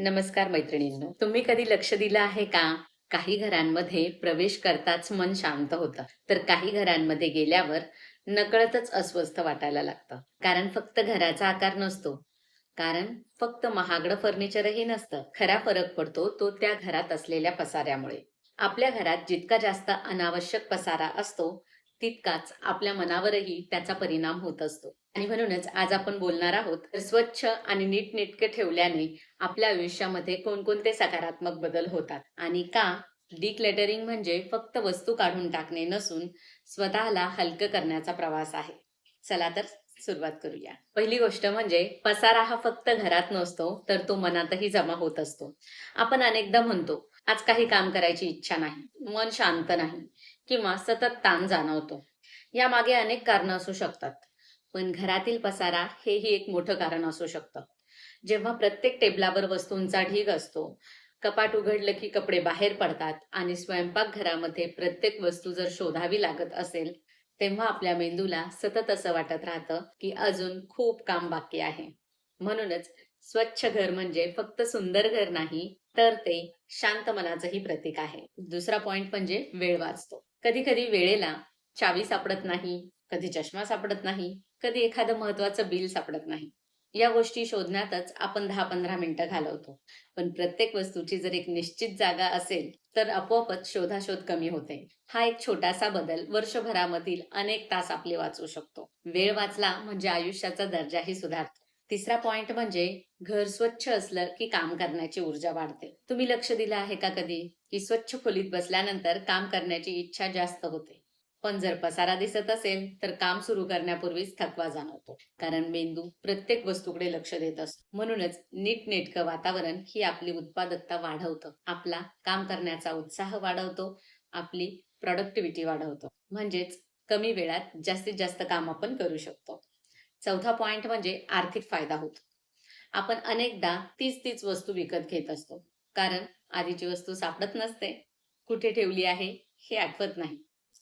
नमस्कार मैत्रिणींनो. तुम्ही कधी लक्ष दिलं आहे का? काही घरांमध्ये प्रवेश करताच मन शांत होतं, तर काही घरांमध्ये गेल्यावर नकळतच अस्वस्थ वाटायला लागतं. कारण फक्त घराचा आकार नसतो, कारण फक्त महागडं फर्निचरही नसतं. खरा फरक पडतो तो त्या घरात असलेल्या पसाऱ्यामुळे. आपल्या घरात जितका जास्त अनावश्यक पसारा असतो, तितकाच आपल्या मनावरही त्याचा परिणाम होत असतो. आणि म्हणूनच आज आपण बोलणार आहोत, तर स्वच्छ आणि नीटनेटके ठेवल्याने आपल्या आयुष्यामध्ये कोणकोणते सकारात्मक बदल होतात आणि का? डिक्लटरिंग म्हणजे फक्त वस्तू काढून टाकणे नसून स्वतःला हलकं करण्याचा प्रवास आहे. चला तर सुरुवात करूया. पहिली गोष्ट म्हणजे पसारा हा फक्त घरात नसतो, तर तो मनातही जमा होत असतो. आपण अनेकदा म्हणतो, आज काही काम करायची इच्छा नाही, मन शांत नाही किंवा सतत ताण जाणवतो. यामागे अनेक कारणं असू शकतात. पण घरातील पसारा हेही एक मोठं कारण असू शकतं. जेव्हा प्रत्येक टेबलावर वस्तूंचा ढीग असतो, कपाट उघडलं की कपडे बाहेर पडतात आणि स्वयंपाकघरामध्ये प्रत्येक वस्तू जर शोधावी लागत असेल, तेव्हा आपल्या मेंदूला सतत असं वाटत राहतं की अजून खूप काम बाकी आहे. म्हणूनच स्वच्छ घर म्हणजे फक्त सुंदर घर नाही, तर ते शांत मनाचंही प्रतीक आहे. दुसरा पॉइंट म्हणजे वेळ वाचतो. कधी कधी वेळेला चावी सापडत नाही, कधी चष्मा सापडत नाही, कधी एखादं महत्वाचं बिल सापडत नाही. या गोष्टी शोधण्यातच आपण 10-15 मिनिटं घालवतो. पण प्रत्येक वस्तूची जर एक निश्चित जागा असेल, तर आपोआपच शोधाशोध कमी होते. हा एक छोटासा बदल वर्षभरामधील अनेक तास आपले वाचवू शकतो. वेळ वाचला म्हणजे आयुष्याचा दर्जाही सुधारतो. तिसरा पॉइंट म्हणजे घर स्वच्छ असलं की काम करण्याची ऊर्जा वाढते. तुम्ही लक्ष दिलं आहे का कधी, की स्वच्छ खोलीत बसल्यानंतर काम करण्याची इच्छा जास्त होते. पण जर पसारा दिसत असेल तर काम सुरू करण्यापूर्वीच थकवा जाणवतो. कारण मेंदू प्रत्येक वस्तूकडे लक्ष देत असतो. म्हणूनच नीटनेटकं वातावरण ही आपली उत्पादकता वाढवतं, आपला काम करण्याचा उत्साह वाढवतो, आपली प्रॉडक्टिव्हिटी वाढवतो. म्हणजेच कमी वेळात जास्तीत जास्त काम आपण करू शकतो. चौथा पॉइंट म्हणजे आर्थिक फायदा होतो. आपण अनेकदा तीच तीच वस्तू विकत घेत असतो. कारण आधीची वस्तू सापडत नसते, कुठे ठेवली आहे हे आठवत नाही.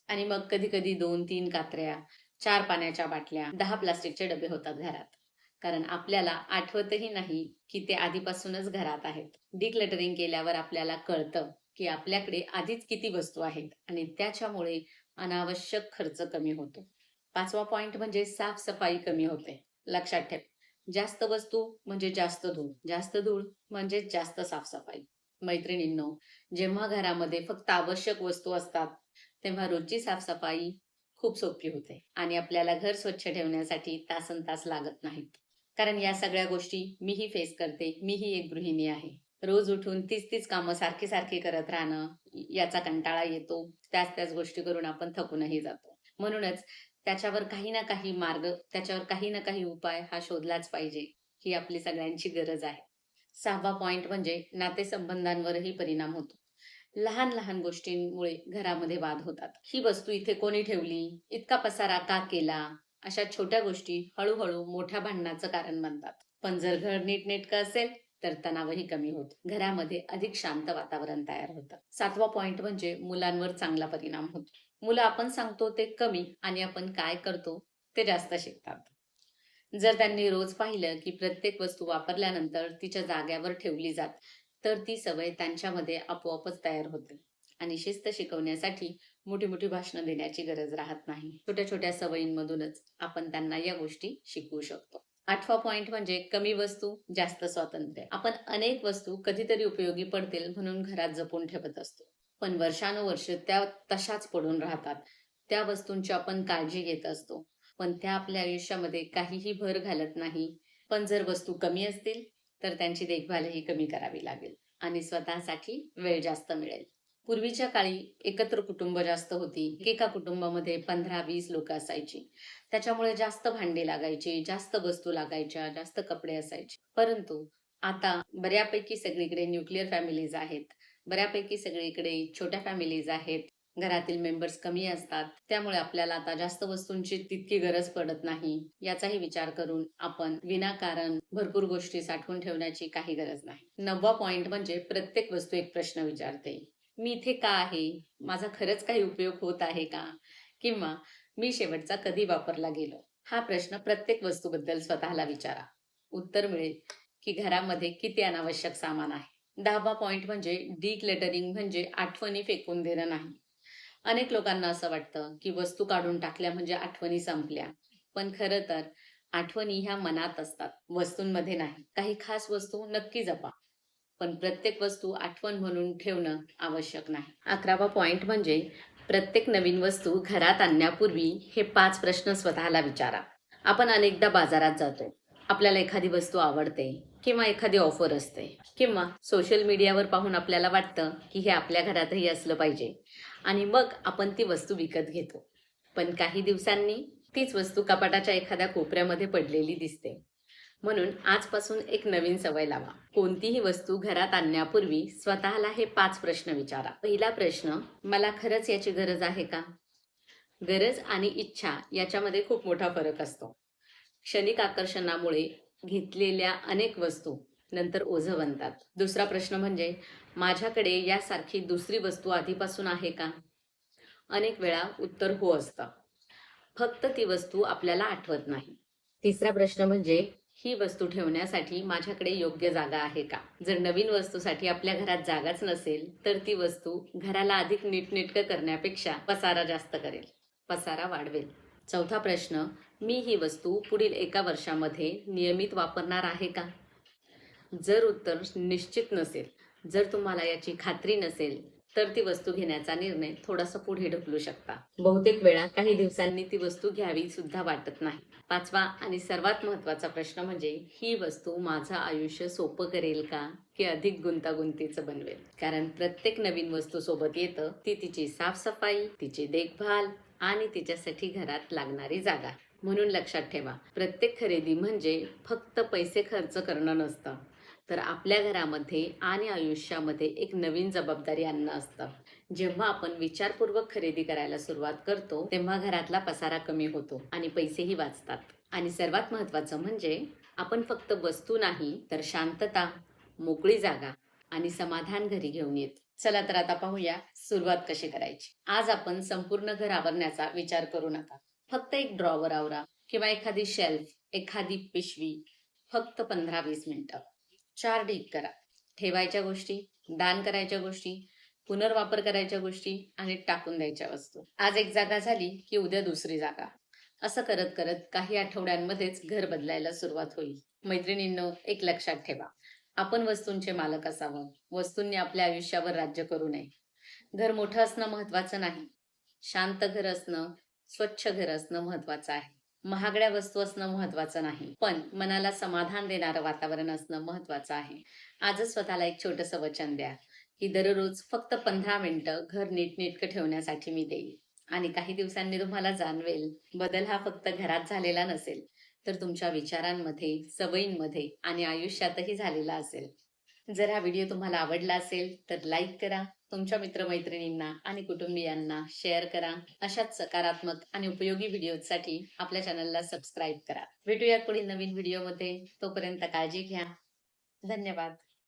आणि मग कधी-कधी 2-3 कात्र्या, 4 पाण्याच्या बाटल्या, 10 प्लास्टिकचे डबे होतात घरात. कारण आपल्याला आठवतही नाही की ते आधीपासूनच घरात आहेत. डिक्लटरिंग केल्यावर आपल्याला कळतं की आपल्याकडे आधीच किती वस्तू आहेत आणि त्याच्यामुळे अनावश्यक खर्च कमी होतो. 5वा पॉइंट म्हणजे साफ कमी होते. लक्षात ठेव. जास्त वस्तू म्हणजे जास्त धूळ, जास्त धूळ म्हणजे जास्त साफसफाई. मैत्रिणींनो, जेव्हा घरामध्ये फक्त आवश्यक वस्तू असतात, तेव्हा रोजची साफसफाई खूप सोपी होते आणि आपल्याला घर स्वच्छ ठेवण्यासाठी तासनतास लागत नाहीत. कारण या सगळ्या गोष्टी मीही फेस करते. मीही एक गृहिणी आहे. रोज उठून तीच तीच कामं सारखी सारखी करत राहणं, याचा कंटाळा येतो. त्याच त्याच गोष्टी करून आपण थकूनही जातो. म्हणूनच त्याच्यावर काही ना काही मार्ग, त्याच्यावर काही ना काही उपाय हा शोधलाच पाहिजे. ही आपली सगळ्यांची गरज आहे. 6वा पॉइंट म्हणजे नातेसंबंधांवरही परिणाम होतो. लहान-लहान गोष्टींमुळे घरामध्ये वाद होतात. ही वस्तू इथे कोणी ठेवली? इतका पसारा का केला? अशा छोट्या गोष्टी हळू-हळू मोठ्या भांडणाचं कारण बनतात. पण जर घर नीटनेटकं असेल, तर तणावही कमी होतो. घरामध्ये अधिक शांत वातावरण तयार होतं. 7वा पॉइंट म्हणजे मुलांवर चांगला परिणाम होतो. मुलं आपण सांगतो ते कमी आणि आपण काय करतो ते जास्त शिकतात. जर त्यांनी रोज पाहिलं की प्रत्येक वस्तू वापरल्यानंतर तिच्या जाग्यावर ठेवली जाते, तर ती सवय त्यांच्यामध्ये आपोआपच तयार होते आणि शिस्त शिकवण्यासाठी मोठी-मोठी भाषणं देण्याची गरज राहत नाही. छोट्या-छोट्या सवयींमधूनच आपण त्यांना या गोष्टी शिकवू शकतो. 8वा पॉइंट म्हणजे कमी वस्तू, जास्त स्वातंत्र्य. आपण अनेक वस्तू कधीतरी उपयोगी पडतील म्हणून घरात जपून ठेवत असतो. पण वर्षानुवर्ष त्या तशाच पडून राहतात. त्या वस्तूंची आपण काळजी घेत असतो. पण त्या आपल्या आयुष्यामध्ये काहीही भर घालत नाही. पण जर वस्तू कमी असतील, तर त्यांची देखभालही कमी करावी लागेल आणि स्वतःसाठी वेळ जास्त मिळेल. पूर्वीच्या काळी एकत्र कुटुंब जास्त होती. एका कुटुंबामध्ये 15-20 लोकं असायची. त्याच्यामुळे जास्त भांडी लागायची, जास्त वस्तू लागायच्या, जास्त कपडे असायचे. परंतु आता बऱ्यापैकी सगळीकडे न्यूक्लिअर फॅमिलीज आहेत. बऱ्यापैकी सगळीकडे छोट्या फॅमिलीज आहेत. घरातील मेंबर्स कमी असतात. त्यामुळे आपल्याला आता जास्त वस्तूंची तितकी गरज पडत नाही. याचाही विचार करून आपण विनाकारण भरपूर गोष्टी साठवून ठेवण्याची काही गरज नाही. 9वा पॉइंट म्हणजे प्रत्येक वस्तू एक प्रश्न विचारते. मी इथे का आहे? माझा खरंच काही उपयोग होत आहे का? किंवा मी शेवटचा कधी वापरला गेलो? हा प्रश्न प्रत्येक वस्तूबद्दल स्वतःला विचारा. उत्तर मिळेल की घरामध्ये किती अनावश्यक सामान आहे. 10वा पॉइंट म्हणजे डिक्लटरिंग, म्हणजे आठवणी फेकून देणं नाही. अनेक लोकांना असं वाटतं की वस्तू काढून टाकल्या म्हणजे आठवणी संपल्या. पण खरं तर आठवणी ह्या मनात असतात, वस्तूंमध्ये नाही. काही खास वस्तू नक्की जपा, पण प्रत्येक वस्तू आठवण म्हणून ठेवणं आवश्यक नाही. 11वा पॉइंट म्हणजे प्रत्येक नवीन वस्तू घरात आणण्यापूर्वी हे 5 प्रश्न स्वतःला विचारा. आपण अनेकदा बाजारात जातो, आपल्याला एखादी वस्तू आवडते किंवा एखादी ऑफर असते, किंवा सोशल मीडियावर पाहून आपल्याला वाटतं की हे आपल्या घरातही असलं पाहिजे, आणि मग आपण ती वस्तू विकत घेतो. पण काही दिवसांनी तीच वस्तू कपाटाच्या एखाद्या कोपऱ्यामध्ये पडलेली दिसते. म्हणून आजपासून एक नवीन सवय लावा. कोणतीही वस्तू घरात आणण्यापूर्वी स्वतःला हे 5 प्रश्न विचारा. पहिला प्रश्न, मला खरंच याची गरज आहे का? गरज आणि इच्छा याच्यामध्ये खूप मोठा फरक असतो. क्षणिक आकर्षणामुळे घेतलेल्या अनेक वस्तू नंतर ओझं बनतात. दुसरा प्रश्न म्हणजे, माझ्याकडे यासारखी दुसरी वस्तू आधीपासून आहे का? अनेक वेळा उत्तर हो असतं, फक्त ती वस्तू आपल्याला आठवत नाही. तिसरा प्रश्न म्हणजे, ही वस्तू ठेवण्यासाठी माझ्याकडे योग्य जागा आहे का? जर नवीन वस्तूसाठी आपल्या घरात जागाच नसेल, तर ती वस्तू घराला अधिक नीटनेटकं करण्यापेक्षा पसारा जास्त करेल, पसारा वाढवेल. चौथा प्रश्न, मी ही वस्तू पुढील 1 वर्षामध्ये नियमित वापरणार आहे का? जर उत्तर निश्चित नसेल, जर तुम्हाला याची खात्री नसेल, तर ती वस्तू घेण्याचा निर्णय थोडासा पुढे ढकलू शकता. बहुतेक वेळा काही दिवसांनी ती वस्तू घ्यावी सुद्धा वाटत नाही. 5वा आणि सर्वात महत्त्वाचा प्रश्न म्हणजे, ही वस्तू माझं आयुष्य सोपं करेल का, की अधिक गुंतागुंतीचं बनवेल? कारण प्रत्येक नवीन वस्तू सोबत येतं ती तिची साफसफाई, तिची देखभाल आणि तिच्यासाठी घरात लागणारी जागा. म्हणून लक्षात ठेवा, प्रत्येक खरेदी म्हणजे फक्त पैसे खर्च करणं नसतं, तर आपल्या घरामध्ये आणि आयुष्यामध्ये एक नवीन जबाबदारी आणणं असतं. जेव्हा आपण विचारपूर्वक खरेदी करायला सुरुवात करतो, तेव्हा घरातला पसारा कमी होतो आणि पैसेही वाचतात. आणि सर्वात महत्त्वाचं म्हणजे, आपण फक्त वस्तू नाही, तर शांतता, मोकळी जागा आणि समाधान घरी घेऊन येतो. चला तर आता पाहूया सुरुवात कशी करायची. आज आपण संपूर्ण घर आवरण्याचा विचार करू नका. फक्त एक ड्रॉवर आवरा किंवा एखादी शेल्फ, एखादी पिशवी. फक्त 15-20 मिनिटं. 4 ढीग करा. ठेवायच्या गोष्टी, दान करायच्या गोष्टी, पुनर्वापर करायच्या गोष्टी आणि टाकून द्यायच्या वस्तू. आज एक जागा झाली की उद्या दुसरी जागा. असं करत करत काही आठवड्यांमध्येच घर बदलायला सुरुवात होईल. मैत्रिणींनो, एक लक्षात ठेवा, आपण वस्तूंचे मालक असावं. वस्तूंनी आपल्या आयुष्यावर राज्य करू नये. घर मोठं असणं महत्वाचं नाही, शांत घर असणं, स्वच्छ घर असणं महत्वाचं आहे. महागड्या वस्तू असणं महत्वाचं नाही, पण मनाला समाधान देणारं वातावरण असणं महत्वाचं आहे. आजच स्वतःला एक छोटंसं वचन द्या की दररोज फक्त 15 मिनिटं घर नीटनेटकं ठेवण्यासाठी मी देईल. आणि काही दिवसांनी तुम्हाला जाणवेल, बदल हा फक्त घरात झालेला नसेल, तर तुमच्या विचारांमध्ये, सवयींमध्ये आणि आयुष्यातही झालेला असेल. जर हा व्हिडिओ तुम्हाला आवडला असेल तर लाईक करा, तुमच्या मित्रमैत्रिणींना आणि कुटुंबियांना शेअर करा. अशाच सकारात्मक आणि उपयोगी व्हिडिओसाठी आपल्या चॅनलला सबस्क्राईब करा. भेटूया पुढील नवीन व्हिडिओमध्ये. तोपर्यंत काळजी घ्या. धन्यवाद.